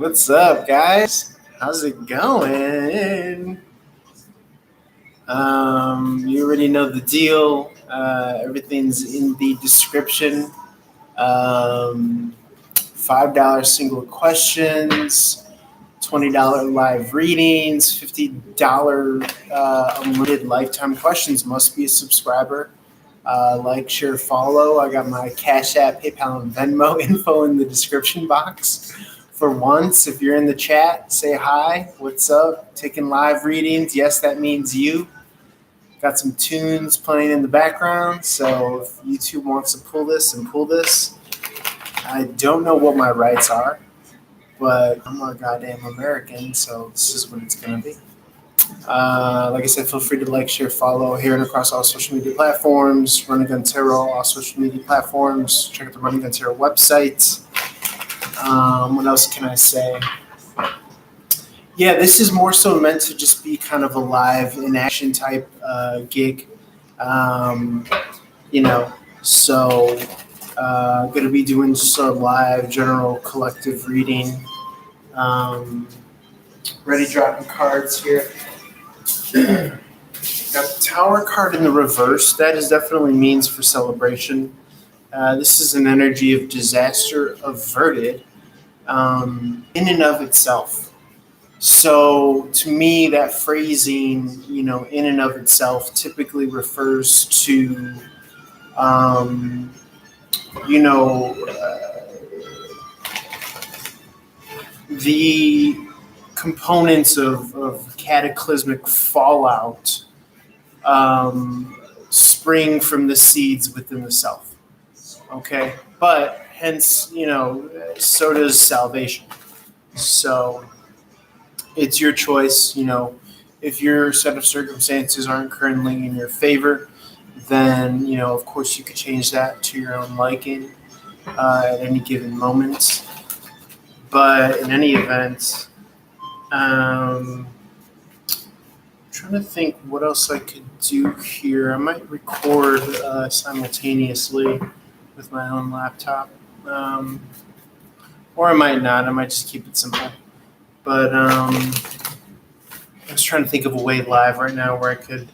What's up, guys? How's it going? You already know the deal. Everything's in the description. $5 single questions, $20 live readings, $50 unlimited lifetime questions. Must be a subscriber. Like, share, follow. I got my Cash App, PayPal, and Venmo info in the description box. For once, if you're in the chat, say hi. What's up? Taking live readings. Yes, that means you. Got some tunes playing in the background. So if YouTube wants to pull this and pull this, I don't know what my rights are, but I'm a goddamn American, so this is what it's going to be. Like I said, feel free to like, share, follow here and across all social media platforms. Running Gun Tarot, all social media platforms. Check out the Running Gun Tarot website. What else can I say? Yeah, this is more so meant to just be kind of a live in action type gig. So going to be doing just a live general collective reading. Ready dropping cards here. Got the Tower card in the reverse. That is definitely means for celebration. This is an energy of disaster averted in and of itself. So to me, that phrasing, in and of itself typically refers to, the components of cataclysmic fallout spring from the seeds within the self. Okay? But hence, so does salvation. So it's your choice. If your set of circumstances aren't currently in your favor, then, of course you could change that to your own liking at any given moment. But in any event, I'm trying to think what else I could do here. I might record simultaneously with my own laptop. Or I might not. I might just keep it simple. But I was trying to think of a way live right now where I could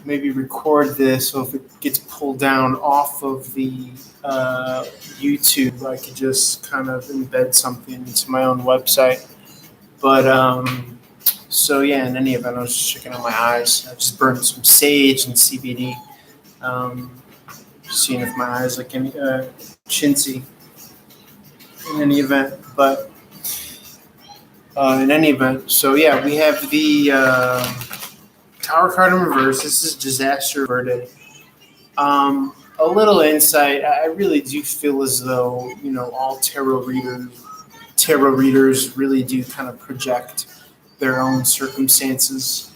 maybe record this, so if it gets pulled down off of the YouTube, I could just kind of embed something into my own website. But so yeah, in any event, I was just checking out my eyes. I just burned some sage and CBD, seeing if my eyes look any chintzy. In any event, so yeah, we have the Tower card in reverse. This is disaster averted. A little insight. I really do feel as though all tarot readers really do kind of project their own circumstances,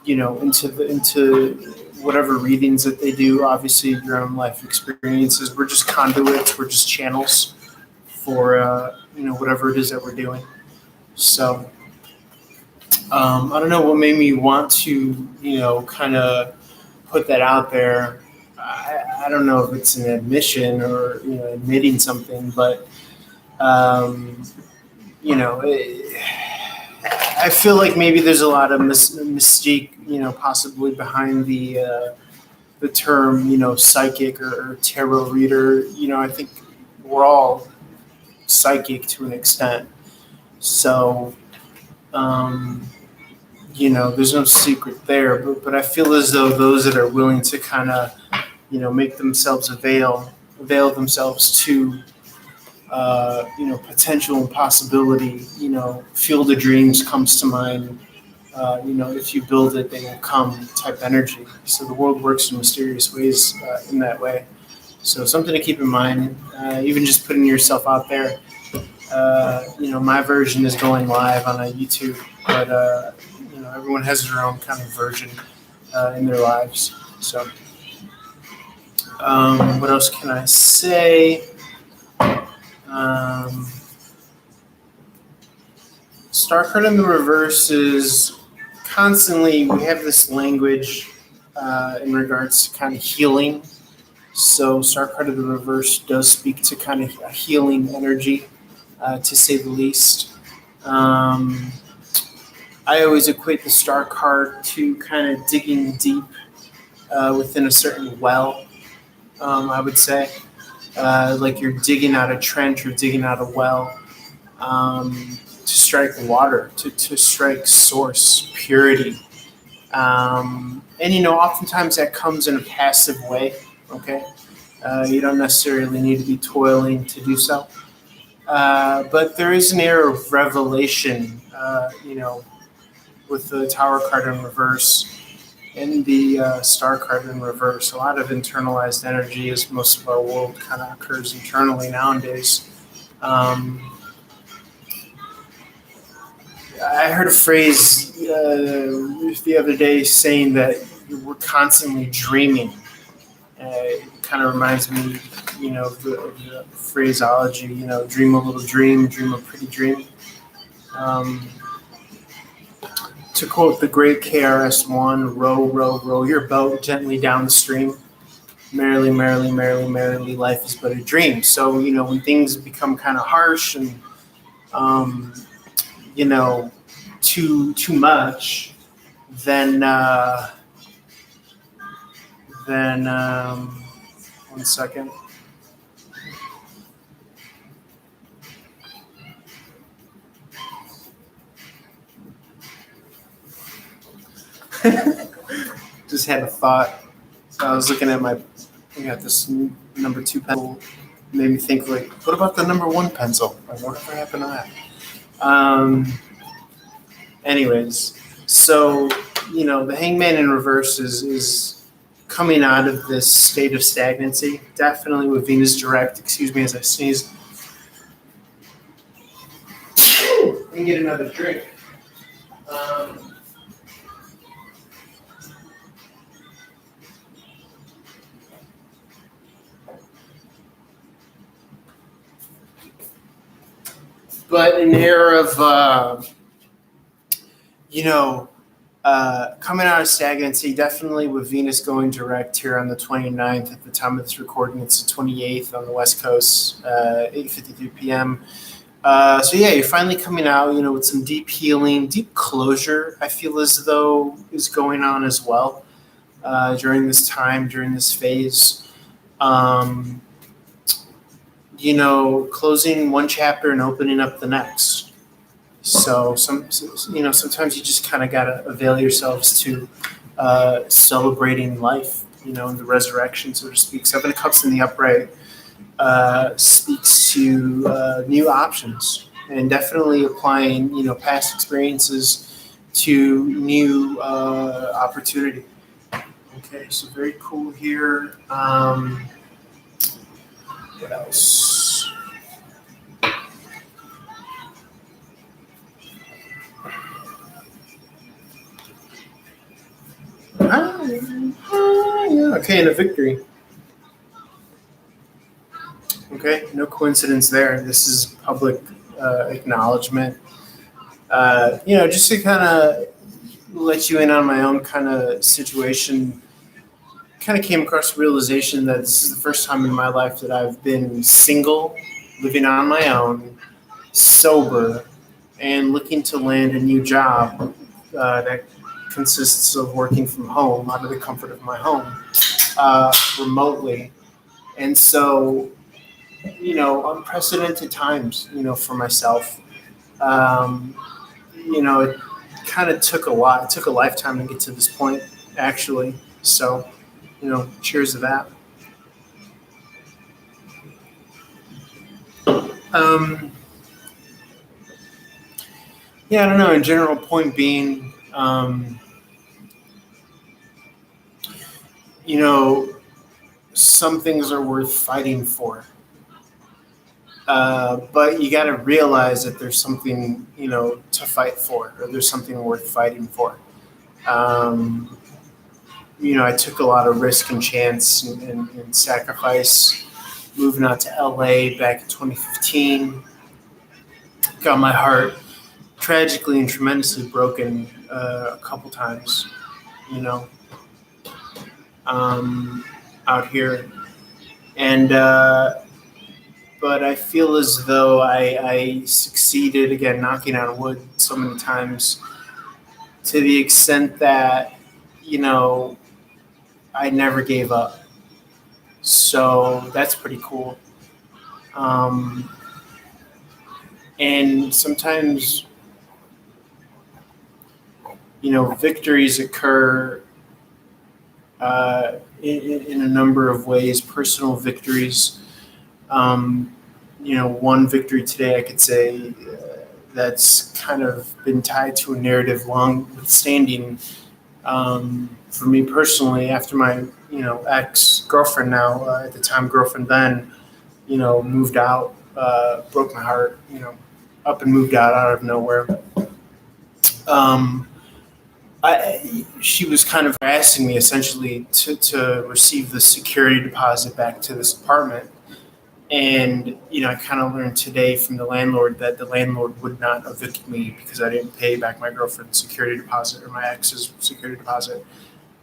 into whatever readings that they do. Obviously, your own life experiences. We're just conduits. We're just channels for whatever it is that we're doing. So I don't know what made me want to kind of put that out there. I don't know if it's an admission or admitting something, but I feel like maybe there's a lot of mystique, possibly behind the term, psychic or tarot reader. I think we're all psychic to an extent. So, there's no secret there. But I feel as though those that are willing to kind of, make themselves avail themselves to potential and possibility, field of dreams comes to mind. If you build it, they will come type energy. So the world works in mysterious ways in that way. So something to keep in mind, even just putting yourself out there. My version is going live on a YouTube, but everyone has their own kind of version in their lives. So what else can I say? Star card in the reverse is constantly, we have this language in regards to kind of healing. So Star card of the reverse does speak to kind of a healing energy, to say the least. Um, I always equate the star card to kind of digging deep within a certain well. I would say, like you're digging out a trench or digging out a well, to strike water, to strike source, purity. And oftentimes that comes in a passive way. Okay, you don't necessarily need to be toiling to do so. But there is an air of revelation, with the Tower card in reverse and the Star card in reverse. A lot of internalized energy, as most of our world kind of occurs internally nowadays. Um, I heard a phrase the other day saying that we're constantly dreaming. It kind of reminds me, of the phraseology, dream a little dream a pretty dream. Um, to quote the great KRS-One, row, row, row your boat gently down the stream. Merrily, merrily, merrily, merrily, life is but a dream. So, when things become kind of harsh and, um, you know, too much, then, one second. Just had a thought. So I was looking at I got this number 2 pencil. Made me think, like, what about the number 1 pencil? Like, whatever happened to that? Anyways, so, the hangman in reverse is coming out of this state of stagnancy. Definitely with Venus direct. Excuse me as I sneeze. And get another drink. But an era of, coming out of stagnancy, definitely with Venus going direct here on the 29th. At the time of this recording, it's the 28th on the West Coast, 8:53 p.m. So yeah, you're finally coming out, with some deep healing, deep closure, I feel as though is going on as well during this time, during this phase. Closing one chapter and opening up the next. So sometimes you just kind of gotta avail yourselves to celebrating life, in the resurrection, so to speak. 7 of Cups in the upright speaks to new options and definitely applying, past experiences to new opportunity. Okay, so very cool here. What else? Yeah, okay, and a victory. Okay, no coincidence there. This is public acknowledgement. Just to kind of let you in on my own kind of situation. Kind of came across the realization that this is the first time in my life that I've been single, living on my own, sober, and looking to land a new job that consists of working from home, out of the comfort of my home, remotely. And so, unprecedented times, for myself. It kind of took a lot. It took a lifetime to get to this point, actually. So, cheers to that. Yeah, I don't know. In general, point being, some things are worth fighting for. But you got to realize that there's something, to fight for, or there's something worth fighting for. I took a lot of risk and chance and sacrifice moving out to LA back in 2015. Got my heart tragically and tremendously broken a couple times, out here. And but I feel as though I succeeded, again, knocking on wood so many times, to the extent that, you know, I never gave up. So that's pretty cool. Um, and sometimes, victories occur in a number of ways, personal victories. Um, one victory today, I could say, that's kind of been tied to a narrative long standing, for me personally, after my, ex girlfriend, now at the time girlfriend then, moved out, broke my heart, up and moved out of nowhere. Um, she was kind of asking me essentially to receive the security deposit back to this apartment. And, I kind of learned today from the landlord that the landlord would not evict me because I didn't pay back my girlfriend's security deposit or my ex's security deposit.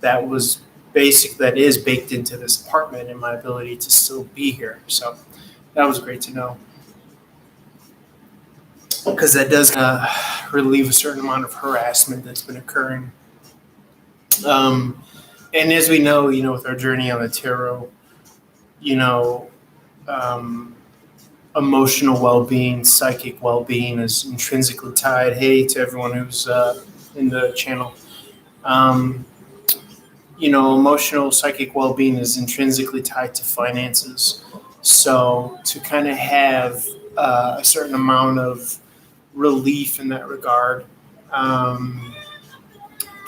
That is baked into this apartment and my ability to still be here. So that was great to know, because that does relieve a certain amount of harassment that's been occurring. Um, and as we know, with our journey on the tarot, you know, um, emotional well-being, psychic well-being is intrinsically tied. Hey, to everyone who's in the channel. Um, Emotional, psychic well-being is intrinsically tied to finances. So to kind of have a certain amount of relief in that regard,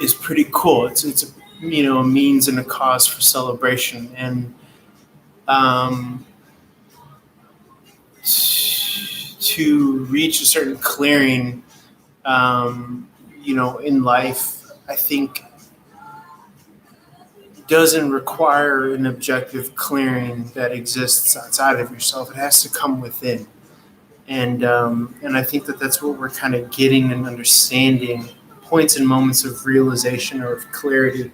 is pretty cool. It's a means and a cause for celebration, and um, to reach a certain clearing, in life, I think doesn't require an objective clearing that exists outside of yourself. It has to come within, and I think that that's what we're kind of getting and understanding, points and moments of realization or of clarity.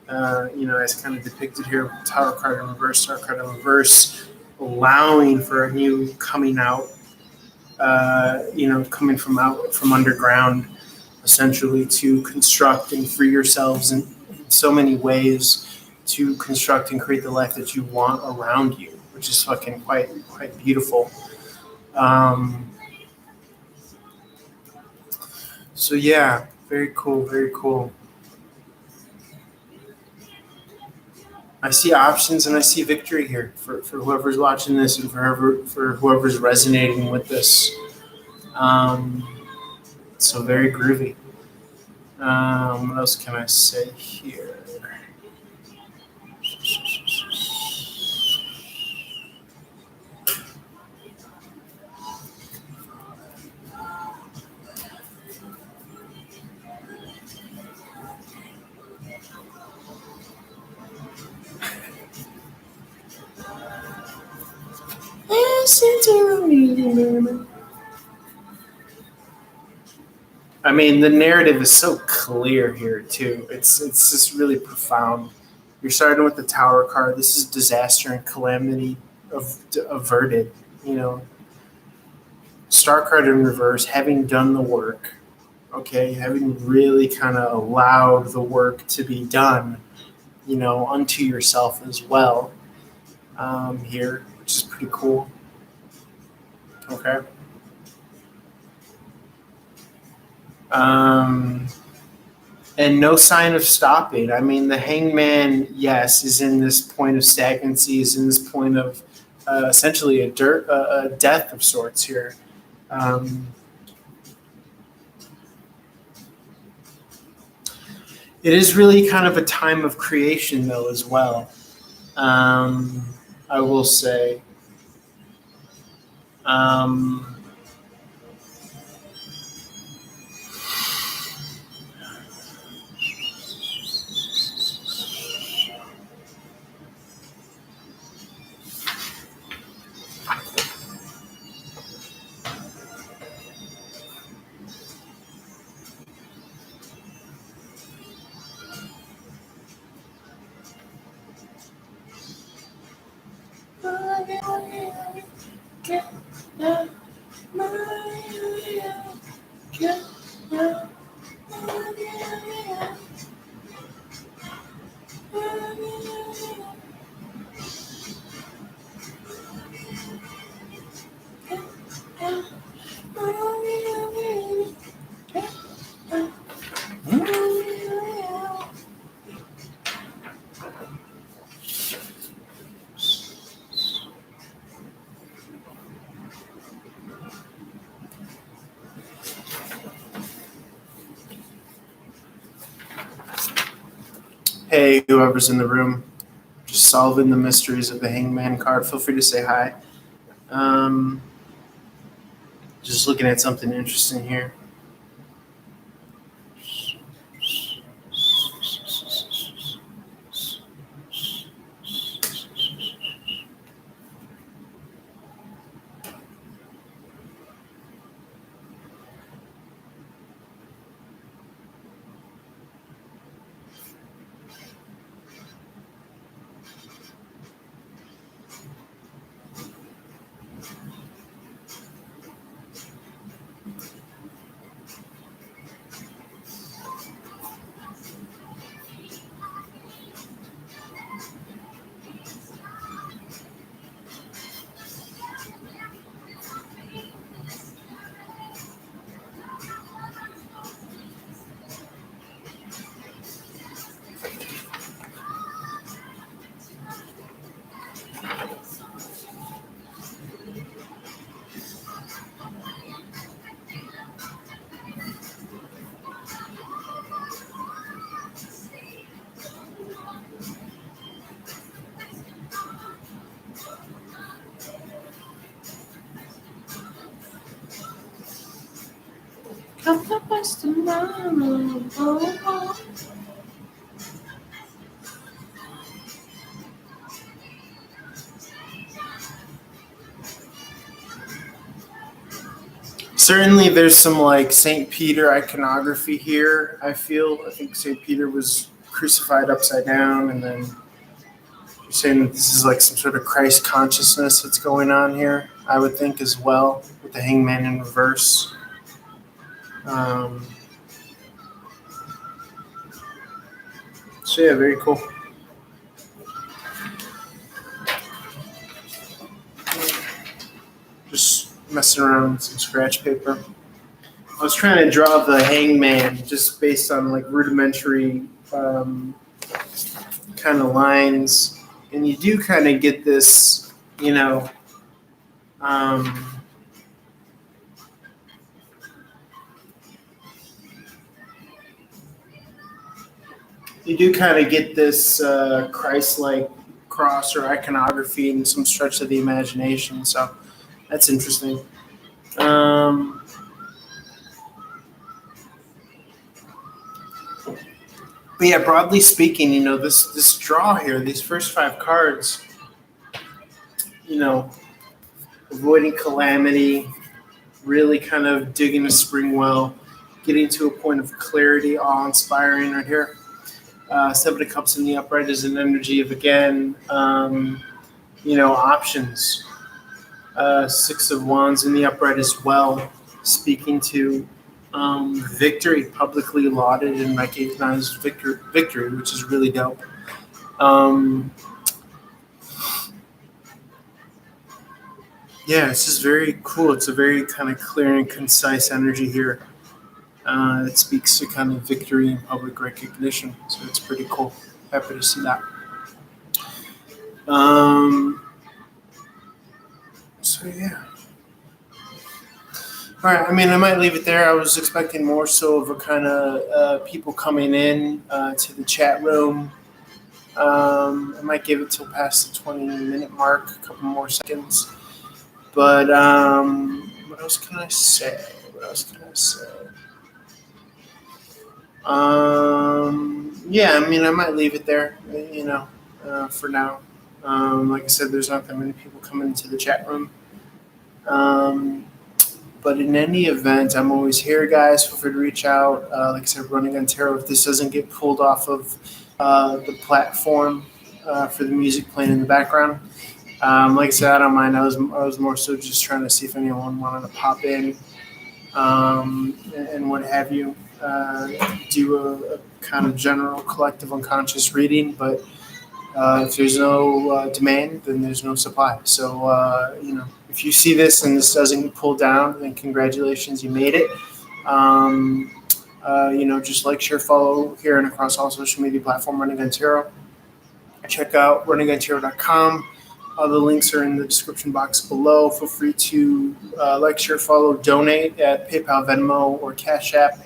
As kind of depicted here, Tower card in reverse, Star card in reverse, allowing for a new coming out, coming from underground, essentially, to construct and free yourselves in so many ways, to construct and create the life that you want around you, which is fucking quite beautiful. Um, so yeah, very cool, very cool. I see options and I see victory here for whoever's watching this and for whoever's resonating with this. Um, so very groovy. What else can I say here? I mean, the narrative is so clear here too. It's just really profound. You're starting with the Tower card. This is disaster and calamity averted. Star card in reverse, having done the work. Okay, having really kind of allowed the work to be done. Unto yourself as well. Here, which is pretty cool. Okay. Um, and no sign of stopping. I mean, the hangman, yes, is in this point of stagnancy, is in this point of essentially a death of sorts here. Um, it is really kind of a time of creation, though, as well. I will say. Um, Hey, whoever's in the room, just solving the mysteries of the Hangman card. Feel free to say hi. Just looking at something interesting here. Certainly, there's some like St. Peter iconography here. I think St. Peter was crucified upside down, and then you're saying that this is like some sort of Christ consciousness that's going on here. I would think as well with the Hangman in reverse. So yeah, very cool. Just messing around with some scratch paper. I was trying to draw the Hangman just based on like rudimentary kind of lines, and you do kind of get this, you do kind of get this Christ-like cross or iconography in some stretch of the imagination. So that's interesting. But yeah, broadly speaking, this draw here, these first 5 cards, avoiding calamity, really kind of digging a spring well, getting to a point of clarity, awe-inspiring right here. 7 of Cups in the upright is an energy of, again, options. 6 of Wands in the upright as well, speaking to victory, publicly lauded and recognized victory, which is really dope. Yeah, it's just very cool. It's a very kind of clear and concise energy here. It speaks to kind of victory and public recognition. So it's pretty cool. Happy to see that. So yeah. All right. I mean, I might leave it there. I was expecting more so of a kind of people coming in to the chat room. I might give it till past the 20-minute mark, a couple more seconds. But what else can I say? Yeah, I mean, I might leave it there, for now. Like I said, there's not that many people coming into the chat room. But in any event, I'm always here, guys. Feel free to reach out. Like I said, Running on Tarot. If this doesn't get pulled off of the platform for the music playing in the background, like I said, I don't mind. I was more so just trying to see if anyone wanted to pop in and have you do a kind of general collective unconscious reading, but if there's no demand, then there's no supply. So, if you see this and this doesn't pull down, then congratulations, you made it. Just like, share, follow here and across all social media platform, Running on Tarot. Check out runningontarot.com. All the links are in the description box below. Feel free to like, share, follow, donate at PayPal, Venmo, or Cash App.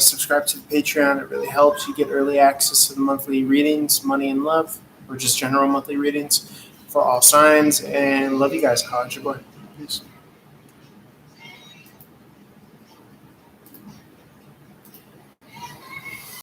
Subscribe to the Patreon. It really helps. You get early access to the monthly readings, Money and Love, or just general monthly readings for all signs. And love you guys. Holla at your boy. Peace.